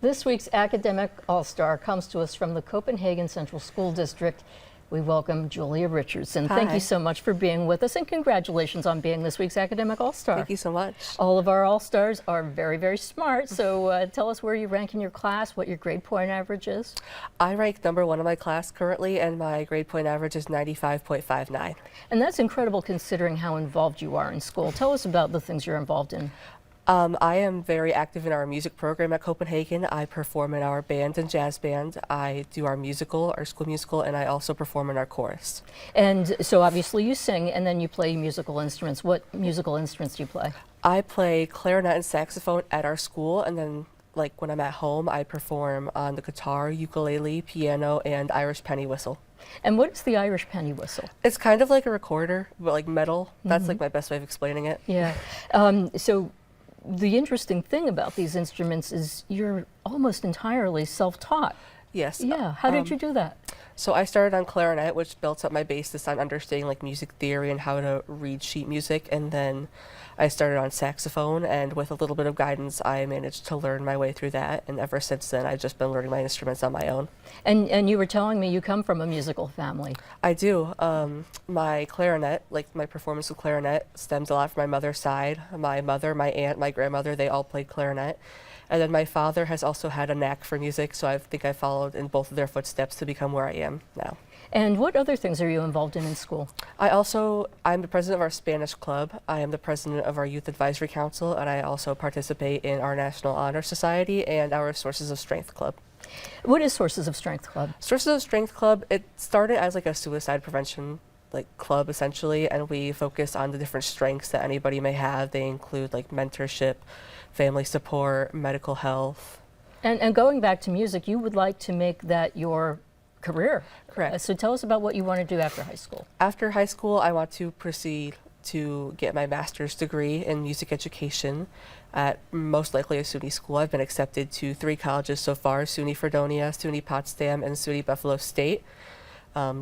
This week's Academic All-Star comes to us from the Copenhagen Central School District. We welcome Julia Richardson. Hi. Thank you so much for being with us, and congratulations on being this week's Academic All-Star. Thank you so much. All of our All-Stars are very, very smart, so tell us where you rank in your class, what your grade point average is. I rank #1 in my class currently, and my grade point average is 95.59. And that's incredible considering how involved you are in school. Tell us about the things you're involved in. I am very active in our music program at Copenhagen. I perform in our band and jazz band. I do our musical, our school musical, and I also perform in our chorus. And so obviously you sing and then you play musical instruments. What musical instruments do you play? I play clarinet and saxophone at our school, and then when I'm at home, I perform on the guitar, ukulele, piano, and Irish penny whistle. And what is the Irish penny whistle? It's kind of like a recorder, but like metal. That's like my best way of explaining it. Yeah. So the interesting thing about these instruments is you're almost entirely self-taught. Yes. Yeah. How did you do that? So I started on clarinet, which built up my basis on understanding like music theory and how to read sheet music, and then I started on saxophone, and with a little bit of guidance I managed to learn my way through that, and ever since then I've just been learning my instruments on my own. And you were telling me you come from a musical family. I do. My clarinet, like my performance with clarinet, stems a lot from my mother's side. My mother, my aunt, my grandmother, they all played clarinet. And then my father has also had a knack for music, so I think I followed in both of their footsteps to become where I am now. And what other things are you involved in school? I'm the president of our Spanish club. I am the president of our Youth Advisory Council, and I also participate in our National Honor Society and our Sources of Strength Club. What is Sources of Strength Club? Sources of Strength Club, it started as like a suicide prevention club essentially, and we focus on the different strengths that anybody may have. They include like mentorship, family support, medical health. And going back to music, you would like to make that your career. Correct. So tell us about what you want to do after high school. After high school, I want to proceed to get my master's degree in music education at most likely a SUNY school. I've been accepted to 3 colleges so far: SUNY Fredonia, SUNY Potsdam, and SUNY Buffalo State.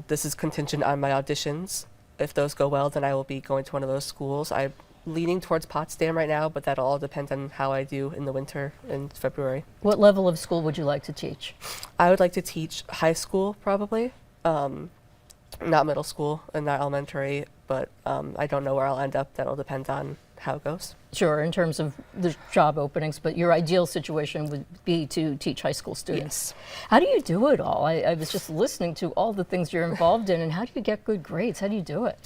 This is contingent on my auditions. If those go well, then I will be going to one of those schools. I'm leaning towards Potsdam right now, but that'll all depend on how I do in the winter in February. What level of school would you like to teach? I would like to teach high school, probably. Not middle school and not elementary, but I don't know where I'll end up. That'll depend on how it goes. Sure, in terms of the job openings, but your ideal situation would be to teach high school students. Yes. How do you do it all? I was just listening to all the things you're involved in, and how do you get good grades? How do you do it?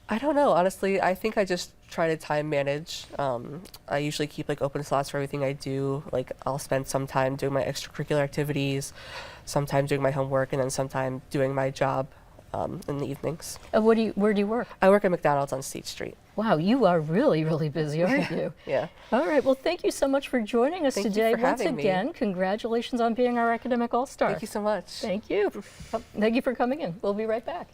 I don't know, honestly. I think I just try to time manage. I usually keep open slots for everything I do. I'll spend some time doing my extracurricular activities, sometimes doing my homework, and then sometime doing my job in the evenings. Where do you work? I work at McDonald's on State Street. Wow, you are really, really busy, aren't you? Yeah. All right, well, thank you so much for joining us today. Thank you for Once having again, me. Congratulations on being our Academic All-Star. Thank you so much. Thank you. Thank you for coming in. We'll be right back.